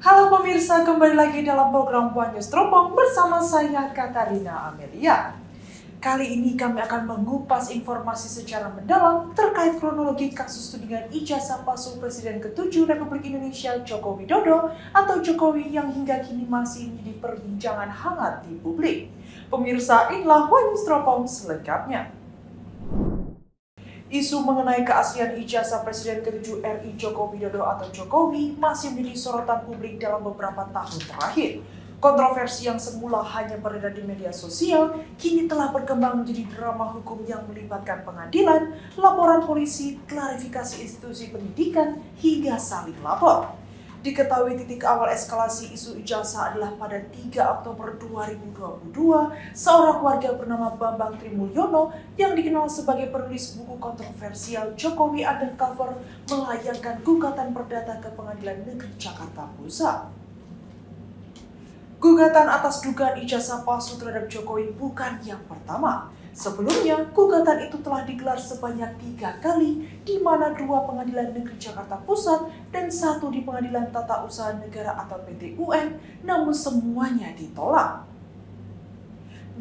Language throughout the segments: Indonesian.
Halo pemirsa, kembali lagi dalam program One News Teropong bersama saya Katarina Amelia. Kali ini kami akan mengupas informasi secara mendalam terkait kronologi kasus tudingan ijazah palsu Presiden ke-7 Republik Indonesia Joko Widodo atau Jokowi yang hingga kini masih menjadi perbincangan hangat di publik. Pemirsa, inilah One News Teropong selengkapnya. Isu mengenai keaslian ijazah Presiden ke-7 RI Joko Widodo atau Jokowi masih menjadi sorotan publik dalam beberapa tahun terakhir. Kontroversi yang semula hanya beredar di media sosial, kini telah berkembang menjadi drama hukum yang melibatkan pengadilan, laporan polisi, klarifikasi institusi pendidikan, hingga saling lapor. Diketahui titik awal eskalasi isu ijazah adalah pada 3 Oktober 2022, seorang warga bernama Bambang Trimulyono yang dikenal sebagai penulis buku kontroversial Jokowi Undercover melayangkan gugatan perdata ke Pengadilan Negeri Jakarta Pusat. Gugatan atas dugaan ijazah palsu terhadap Jokowi bukan yang pertama. Sebelumnya, gugatan itu telah digelar sebanyak 3 kali, di mana 2 Pengadilan Negeri Jakarta Pusat dan 1 di Pengadilan Tata Usaha Negara atau PT UN, namun semuanya ditolak.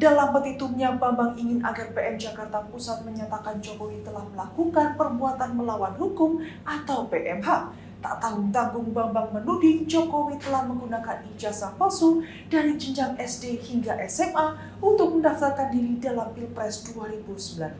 Dalam petitumnya, Bambang ingin agar PN Jakarta Pusat menyatakan Jokowi telah melakukan perbuatan melawan hukum atau PMH. Tak tanggung-tanggung Bambang menuding Jokowi telah menggunakan ijazah palsu dari jenjang SD hingga SMA untuk mendaftarkan diri dalam Pilpres 2019.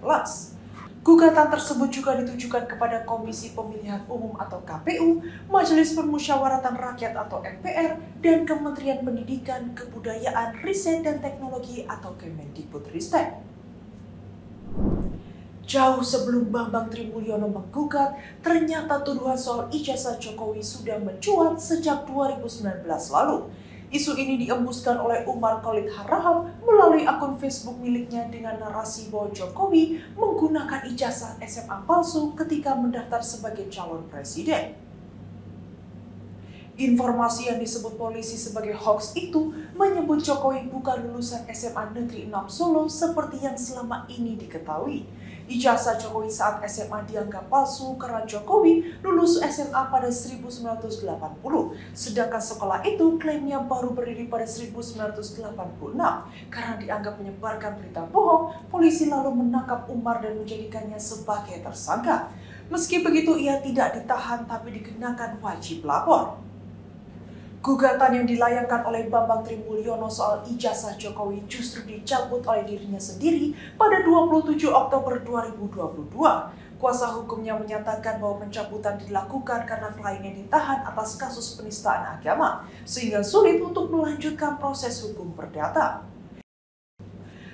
Gugatan tersebut juga ditujukan kepada Komisi Pemilihan Umum atau KPU, Majelis Permusyawaratan Rakyat atau MPR, dan Kementerian Pendidikan, Kebudayaan, Riset dan Teknologi atau Kemendikbudristek. Jauh sebelum Bambang Trimulyono menggugat, ternyata tuduhan soal ijazah Jokowi sudah mencuat sejak 2019 lalu. Isu ini diembuskan oleh Umar Khalid Harahap melalui akun Facebook miliknya dengan narasi bahwa Jokowi menggunakan ijazah SMA palsu ketika mendaftar sebagai calon presiden. Informasi yang disebut polisi sebagai hoax itu menyebut Jokowi bukan lulusan SMA Negeri 6 Solo seperti yang selama ini diketahui. Ijazah Jokowi saat SMA dianggap palsu karena Jokowi lulus SMA pada 1980, sedangkan sekolah itu klaimnya baru berdiri pada 1986. Karena dianggap menyebarkan berita bohong, polisi lalu menangkap Umar dan menjadikannya sebagai tersangka. Meski begitu, ia tidak ditahan tapi dikenakan wajib lapor. Gugatan yang dilayangkan oleh Bambang Trimulyono soal ijazah Jokowi justru dicabut oleh dirinya sendiri pada 27 Oktober 2022. Kuasa hukumnya menyatakan bahwa pencabutan dilakukan karena kliennya ditahan atas kasus penistaan agama, sehingga sulit untuk melanjutkan proses hukum perdata.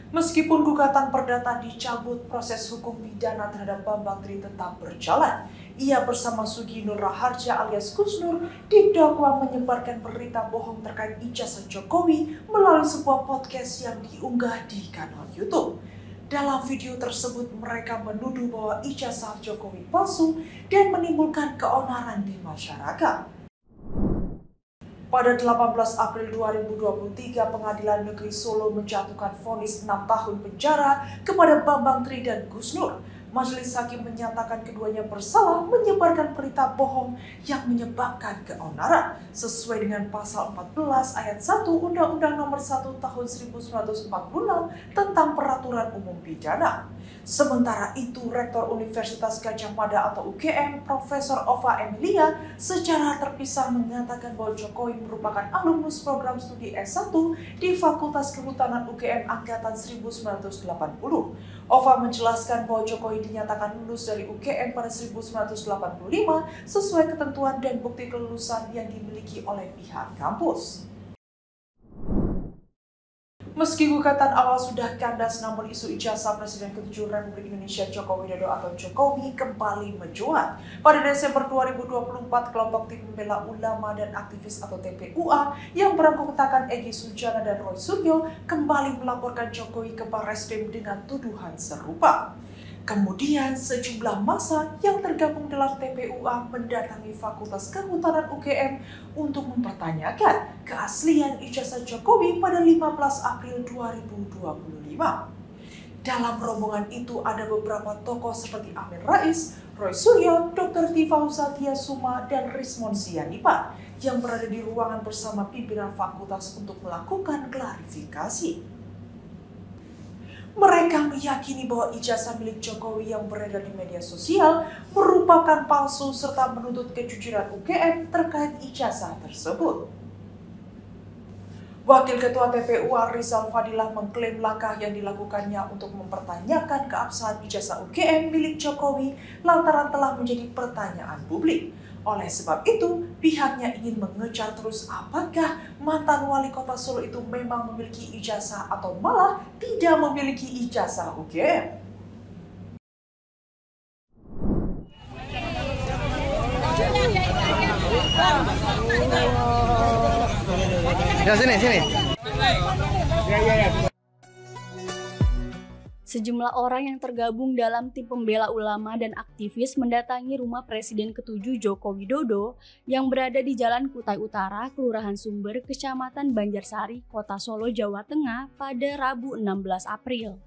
Meskipun gugatan perdata dicabut, proses hukum pidana terhadap Bambang Tri tetap berjalan. Ia bersama Sugi Nur Raharja alias Gus Nur didakwa menyebarkan berita bohong terkait ijazah Jokowi melalui sebuah podcast yang diunggah di kanal YouTube. Dalam video tersebut mereka menuduh bahwa ijazah Jokowi palsu dan menimbulkan keonaran di masyarakat. Pada 18 April 2023, Pengadilan Negeri Solo menjatuhkan vonis 6 tahun penjara kepada Bambang Tri dan Gus Nur. Majelis hakim menyatakan keduanya bersalah menyebarkan berita bohong yang menyebabkan keonaran sesuai dengan pasal 14 ayat 1 Undang-Undang Nomor 1 Tahun 1946 tentang Peraturan Umum Pidana. Sementara itu, Rektor Universitas Gadjah Mada atau UGM, Profesor Ova Emilia, secara terpisah mengatakan bahwa Jokowi merupakan alumnus program studi S1 di Fakultas Kehutanan UGM Angkatan 1980. Ova menjelaskan bahwa Jokowi dinyatakan lulus dari UGM pada 1985 sesuai ketentuan dan bukti kelulusan yang dimiliki oleh pihak kampus. Meski gugatan awal sudah kandas, namun isu ijazah Presiden ke-7 Republik Indonesia Joko Widodo atau Jokowi kembali mencuat. Pada Desember 2024, kelompok tim pembela ulama dan aktivis atau TPUA yang beranggotakan Egy Sujana dan Roy Suryo kembali melaporkan Jokowi ke Barreskrim dengan tuduhan serupa. Kemudian sejumlah massa yang tergabung dalam TPUA mendatangi Fakultas Kehutanan UGM untuk mempertanyakan keaslian ijazah Jokowi pada 15 April 2025. Dalam rombongan itu ada beberapa tokoh seperti Amin Rais, Roy Suryo, Dr. Tifauza Tiasuma, dan Rismon Sianipa. yang berada di ruangan bersama pimpinan fakultas untuk melakukan klarifikasi. Mereka meyakini bahwa ijazah milik Jokowi yang beredar di media sosial merupakan palsu serta menuntut kejujuran UGM terkait ijazah tersebut. Wakil Ketua TPU Rizal Fadilah mengklaim langkah yang dilakukannya untuk mempertanyakan keabsahan ijazah UGM milik Jokowi lantaran telah menjadi pertanyaan publik. Oleh sebab itu, pihaknya ingin mengejar terus apakah mantan wali kota Solo itu memang memiliki ijazah atau malah tidak memiliki ijazah UGM. Ya, sini. Sejumlah orang yang tergabung dalam tim pembela ulama dan aktivis mendatangi rumah Presiden ke-7 Joko Widodo yang berada di Jalan Kutai Utara, Kelurahan Sumber, Kecamatan Banjarsari, Kota Solo, Jawa Tengah pada Rabu 16 April.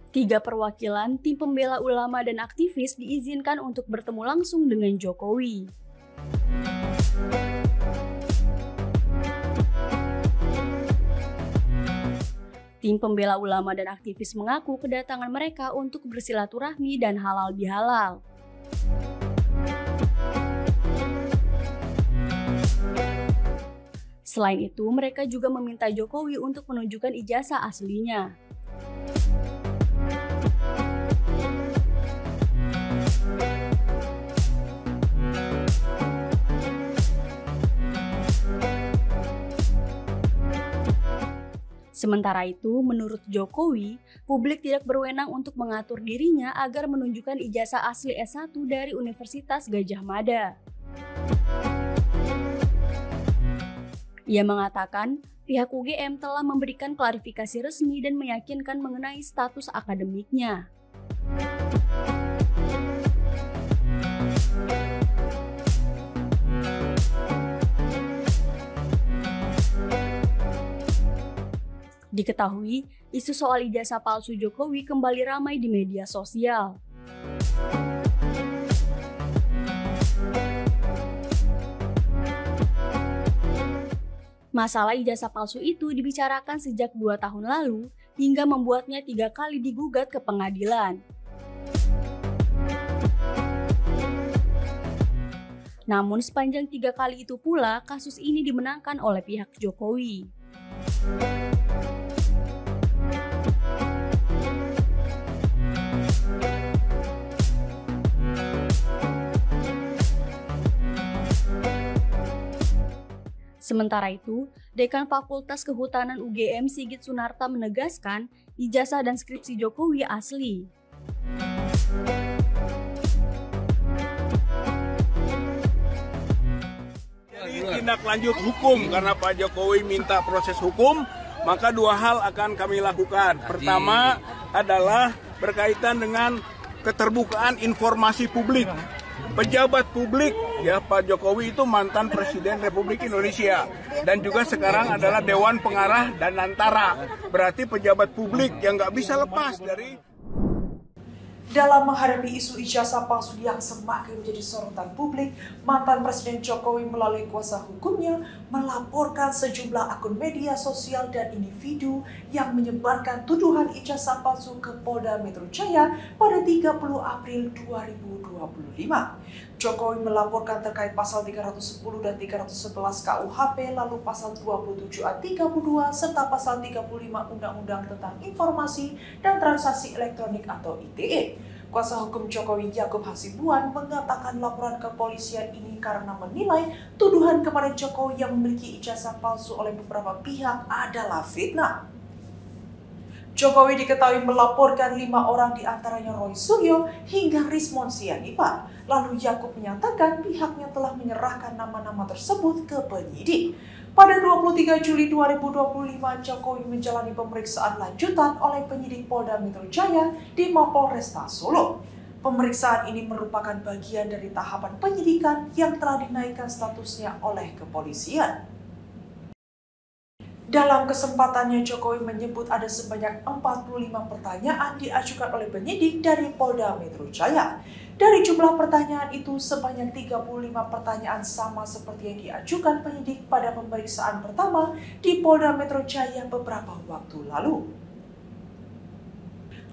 3 perwakilan tim pembela ulama dan aktivis diizinkan untuk bertemu langsung dengan Jokowi. Tim pembela ulama dan aktivis mengaku kedatangan mereka untuk bersilaturahmi dan halal bihalal. Selain itu, mereka juga meminta Jokowi untuk menunjukkan ijazah aslinya. Sementara itu, menurut Jokowi, publik tidak berwenang untuk mengatur dirinya agar menunjukkan ijazah asli S1 dari Universitas Gadjah Mada. Ia mengatakan, pihak UGM telah memberikan klarifikasi resmi dan meyakinkan mengenai status akademiknya. Diketahui, isu soal ijazah palsu Jokowi kembali ramai di media sosial. Masalah ijazah palsu itu dibicarakan sejak 2 tahun lalu hingga membuatnya 3 kali digugat ke pengadilan. Namun sepanjang 3 kali itu pula kasus ini dimenangkan oleh pihak Jokowi. Sementara itu, Dekan Fakultas Kehutanan UGM Sigit Sunarta menegaskan ijazah dan skripsi Jokowi asli. Jadi tindak lanjut hukum karena Pak Jokowi minta proses hukum, maka 2 hal akan kami lakukan. Pertama adalah berkaitan dengan keterbukaan informasi publik. Pejabat publik, ya Pak Jokowi itu mantan Presiden Republik Indonesia dan juga sekarang adalah Dewan Pengarah dan Antara. Berarti pejabat publik yang nggak bisa lepas dari. Dalam menghadapi isu ijazah palsu yang semakin menjadi sorotan publik, mantan Presiden Jokowi melalui kuasa hukumnya melaporkan sejumlah akun media sosial dan individu yang menyebarkan tuduhan ijazah palsu ke Polda Metro Jaya pada 30 April 2025. Jokowi melaporkan terkait pasal 310 dan 311 KUHP, lalu pasal 27 ayat 32 serta pasal 35 Undang-Undang tentang Informasi dan Transaksi Elektronik atau ITE. Kuasa hukum Jokowi Yakub Hasibuan mengatakan laporan kepolisian ini karena menilai tuduhan kepada Jokowi yang memiliki ijazah palsu oleh beberapa pihak adalah fitnah. Jokowi diketahui melaporkan 5 orang diantaranya Roy Suryo hingga Rismon Sianipar. Lalu Yakub menyatakan pihaknya telah menyerahkan nama-nama tersebut ke penyidik. Pada 23 Juli 2025, Jokowi menjalani pemeriksaan lanjutan oleh penyidik Polda Metro Jaya di Mapolresta Solo. Pemeriksaan ini merupakan bagian dari tahapan penyidikan yang telah dinaikkan statusnya oleh kepolisian. Dalam kesempatannya, Jokowi menyebut ada sebanyak 45 pertanyaan diajukan oleh penyidik dari Polda Metro Jaya. Dari jumlah pertanyaan itu, sebanyak 35 pertanyaan sama seperti yang diajukan penyidik pada pemeriksaan pertama di Polda Metro Jaya beberapa waktu lalu.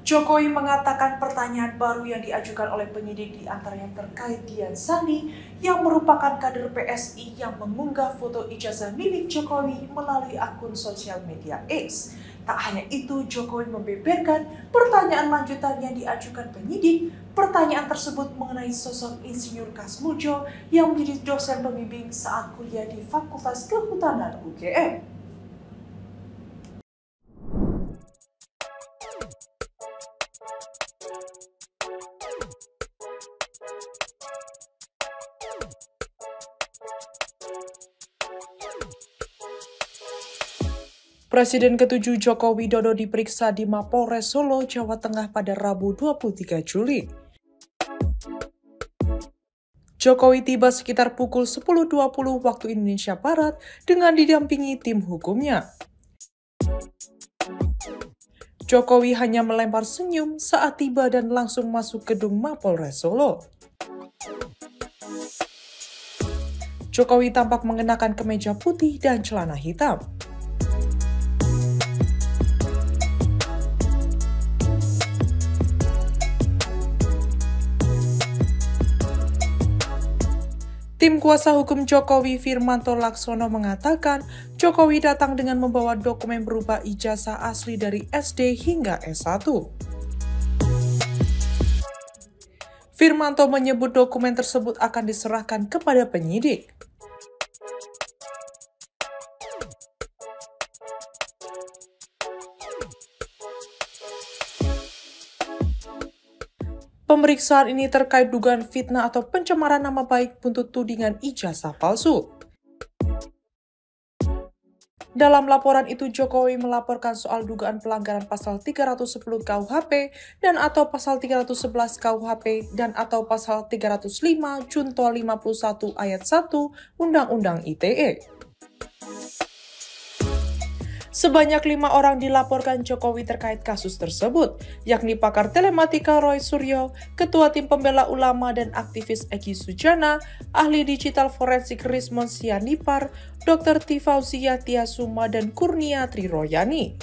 Jokowi mengatakan pertanyaan baru yang diajukan oleh penyidik diantaranya terkait Dian Sandi yang merupakan kader PSI yang mengunggah foto ijazah milik Jokowi melalui akun sosial media X. Tak hanya itu, Jokowi membeberkan pertanyaan lanjutan yang diajukan penyidik. Pertanyaan tersebut mengenai sosok Insinyur Kasmujo yang menjadi dosen pembimbing saat kuliah di Fakultas Kehutanan UGM. Presiden ke-7 Joko Widodo diperiksa di Mapolres Solo, Jawa Tengah pada Rabu 23 Juli. Jokowi tiba sekitar pukul 10.20 waktu Indonesia Barat dengan didampingi tim hukumnya. Jokowi hanya melempar senyum saat tiba dan langsung masuk gedung Mapolres Solo. Jokowi tampak mengenakan kemeja putih dan celana hitam. Tim kuasa hukum Jokowi Firmanto Laksono mengatakan Jokowi datang dengan membawa dokumen berupa ijazah asli dari SD hingga S1. Firmanto menyebut dokumen tersebut akan diserahkan kepada penyidik. Pemeriksaan ini terkait dugaan fitnah atau pencemaran nama baik buntut tudingan ijazah palsu. Dalam laporan itu, Jokowi melaporkan soal dugaan pelanggaran pasal 310 KUHP dan atau pasal 311 KUHP dan atau pasal 305 Junto 51 ayat 1 Undang-Undang ITE. Sebanyak 5 orang dilaporkan Jokowi terkait kasus tersebut, yakni pakar telematika Roy Suryo, ketua tim pembela ulama dan aktivis Egy Sujana, ahli digital forensik Rismon Sianipar, Dr. Tifauzia Tiasuma, dan Kurnia Triroyani.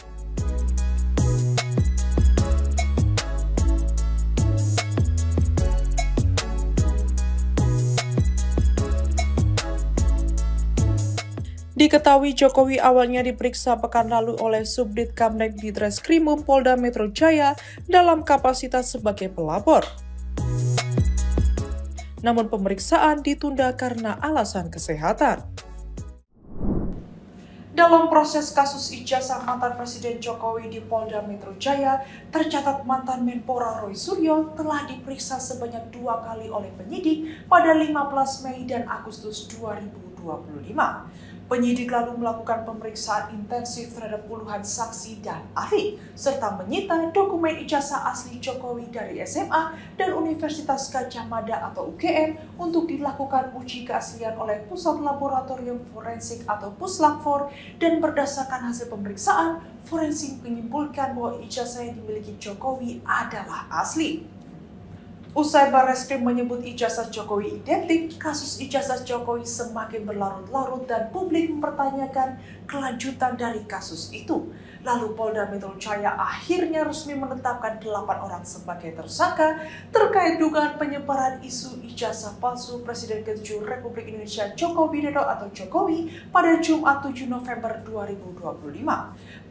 Diketahui Jokowi awalnya diperiksa pekan lalu oleh Subdit Kamdek di Treskrimum Polda Metro Jaya dalam kapasitas sebagai pelapor. Namun pemeriksaan ditunda karena alasan kesehatan. Dalam proses kasus ijazah mantan Presiden Jokowi di Polda Metro Jaya, tercatat mantan Menpora Roy Suryo telah diperiksa sebanyak 2 kali oleh penyidik pada 15 Mei dan Agustus 2025. Penyidik lalu melakukan pemeriksaan intensif terhadap puluhan saksi dan ahli, serta menyita dokumen ijazah asli Jokowi dari SMA dan Universitas Gadjah Mada atau UGM untuk dilakukan uji keaslian oleh Pusat Laboratorium Forensik atau Puslapfor, dan berdasarkan hasil pemeriksaan, forensik menyimpulkan bahwa ijazah yang dimiliki Jokowi adalah asli. Usai Barreskrim menyebut ijazah Jokowi identik, kasus ijazah Jokowi semakin berlarut-larut dan publik mempertanyakan kelanjutan dari kasus itu. Lalu Polda Metro Jaya akhirnya resmi menetapkan 8 orang sebagai tersangka terkait dugaan penyebaran isu ijazah palsu Presiden ke-7 Republik Indonesia Joko Widodo atau Jokowi pada Jumat 7 November 2025.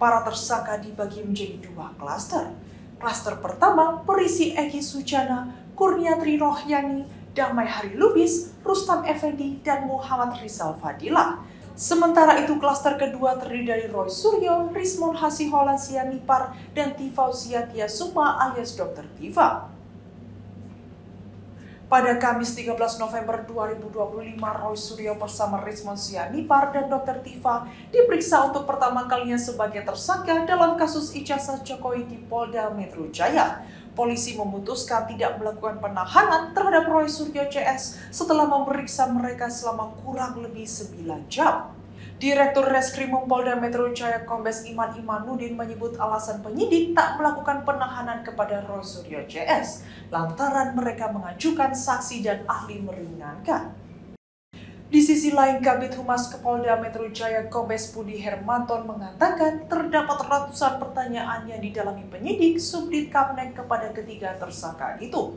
Para tersangka dibagi menjadi 2 klaster. Klaster pertama berisi Egy Sujana, Kurnia Triroyani, Damai Hari Lubis, Rustam Effendi, dan Muhammad Rizal Fadilah. Sementara itu klaster kedua terdiri dari Roy Suryo, Rismon Hasiholan Sianipar, dan Tifauzia Tiasuma alias Dr. Tiva. Pada Kamis 13 November 2025, Roy Suryo bersama Rismon Sianipar dan Dr. Tiva diperiksa untuk pertama kalinya sebagai tersangka dalam kasus ijazah Jokowi di Polda Metro Jaya. Polisi memutuskan tidak melakukan penahanan terhadap Roy Suryo CS setelah memeriksa mereka selama kurang lebih 9 jam. Direktur Reskrimum Polda Metro Jaya Kombes Iman Imanuddin menyebut alasan penyidik tak melakukan penahanan kepada Roy Suryo CS lantaran mereka mengajukan saksi dan ahli meringankan. Di sisi lain, Kabid Humas Polda Metro Jaya Kombes Budi Hermanton mengatakan terdapat ratusan pertanyaan yang didalami penyidik Subdit Kapnek kepada ketiga tersangka itu.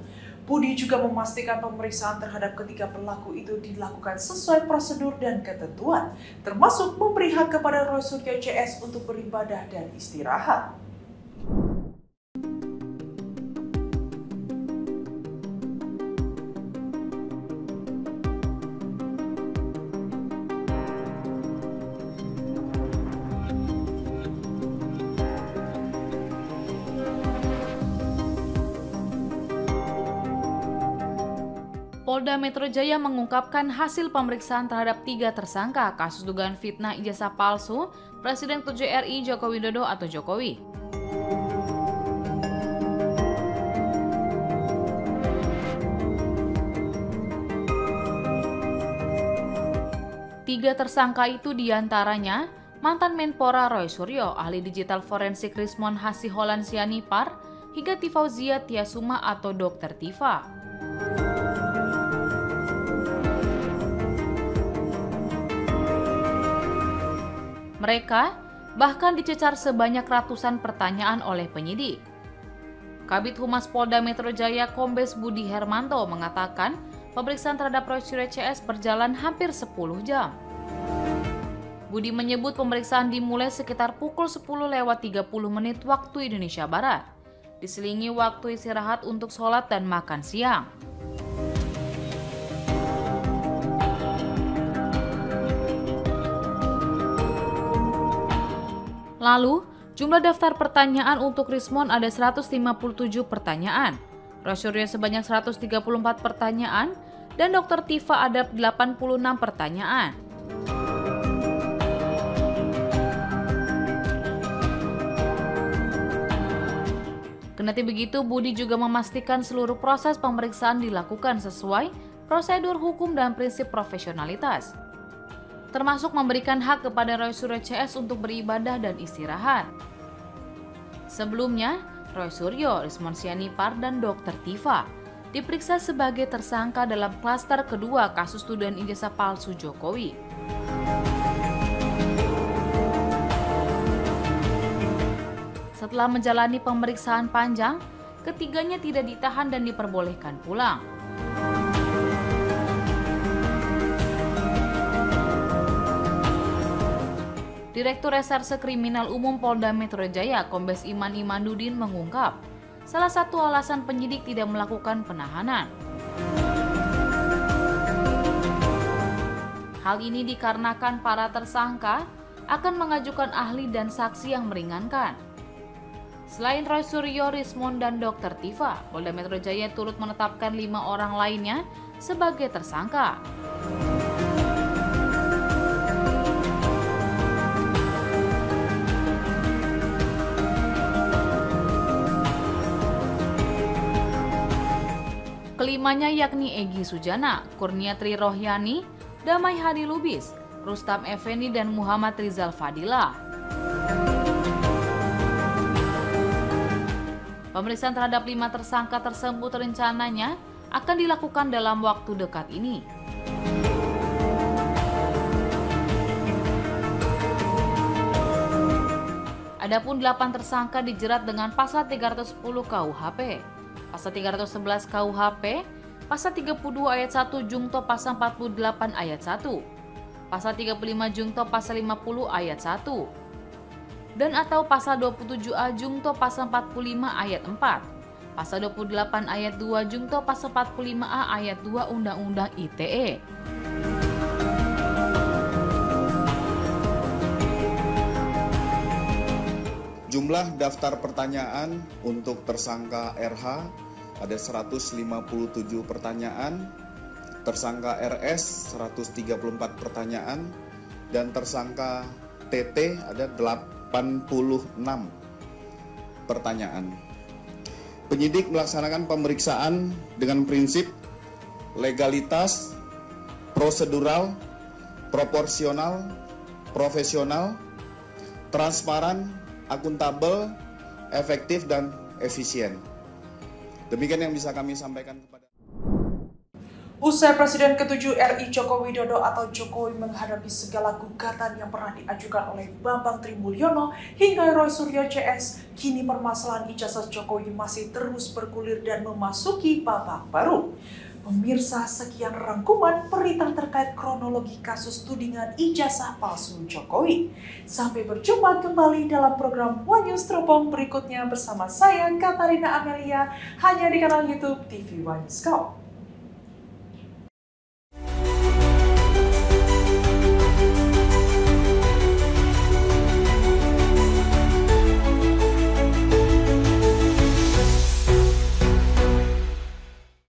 Budi juga memastikan pemeriksaan terhadap ketiga pelaku itu dilakukan sesuai prosedur dan ketentuan, termasuk memberi hak kepada Roy Suryo CS untuk beribadah dan istirahat. Polda Metro Jaya mengungkapkan hasil pemeriksaan terhadap 3 tersangka kasus dugaan fitnah ijazah palsu Presiden ke-7 RI Joko Widodo atau Jokowi. Tiga tersangka itu diantaranya mantan Menpora Roy Suryo, ahli digital forensik Rismon Hasiholan Sianipar, hingga Tifauzia Tiasuma atau Dr. Tifa. Mereka bahkan dicecar sebanyak ratusan pertanyaan oleh penyidik. Kabid Humas Polda Metro Jaya Kombes Budi Hermanto mengatakan pemeriksaan terhadap Roy Suryo CS berjalan hampir 10 jam. Budi menyebut pemeriksaan dimulai sekitar pukul 10:30 waktu Indonesia Barat, diselingi waktu istirahat untuk sholat dan makan siang. Lalu, jumlah daftar pertanyaan untuk Rismon ada 157 pertanyaan, Roy Suryo sebanyak 134 pertanyaan, dan Dr. Tifa ada 86 pertanyaan. Kendati begitu, Budi juga memastikan seluruh proses pemeriksaan dilakukan sesuai prosedur hukum dan prinsip profesionalitas, termasuk memberikan hak kepada Roy Suryo CS untuk beribadah dan istirahat. Sebelumnya, Roy Suryo, Rismon Sianipar, dan Dr. Tifa diperiksa sebagai tersangka dalam klaster kedua kasus tuduhan ijazah palsu Jokowi. Setelah menjalani pemeriksaan panjang, ketiganya tidak ditahan dan diperbolehkan pulang. Direktur Reserse Kriminal Umum Polda Metro Jaya Kombes Iman Imanuddin mengungkap, salah satu alasan penyidik tidak melakukan penahanan. Hal ini dikarenakan para tersangka akan mengajukan ahli dan saksi yang meringankan. Selain Roy Suryo, Rismon, dan Dr. Tifa, Polda Metro Jaya turut menetapkan 5 orang lainnya sebagai tersangka. Kelimanya yakni Egy Sujana, Kurniatri Rohyani, Damai Hadi Lubis, Rustam Effendi, dan Muhammad Rizal Fadila. Pemeriksaan terhadap 5 tersangka tersebut rencananya akan dilakukan dalam waktu dekat ini. Adapun 8 tersangka dijerat dengan pasal 310 KUHP, pasal 311 KUHP, pasal 32 ayat 1 Jungto pasal 48 ayat 1, pasal 35 Jungto pasal 50 ayat 1, dan atau pasal 27A Jungto pasal 45 ayat 4, pasal 28 ayat 2 Jungto pasal 45A ayat 2 Undang-Undang ITE. Jumlah daftar pertanyaan untuk tersangka RH ada 157 pertanyaan, tersangka RS 134 pertanyaan, dan tersangka TT ada 86 pertanyaan. Penyidik melaksanakan pemeriksaan dengan prinsip legalitas, prosedural, proporsional, profesional, transparan, akuntabel, efektif, dan efisien. Demikian yang bisa kami sampaikan kepada. Usai Presiden ke-7 RI Joko Widodo atau Jokowi menghadapi segala gugatan yang pernah diajukan oleh Bambang Trimulyono hingga Roy Suryo CS, kini permasalahan ijazah Jokowi masih terus bergulir dan memasuki babak baru. Pemirsa, sekian rangkuman berita terkait kronologi kasus tudingan ijazah palsu Jokowi. Sampai berjumpa kembali dalam program One News Teropong berikutnya bersama saya, Katarina Amelia, hanya di kanal YouTube TV One News Go.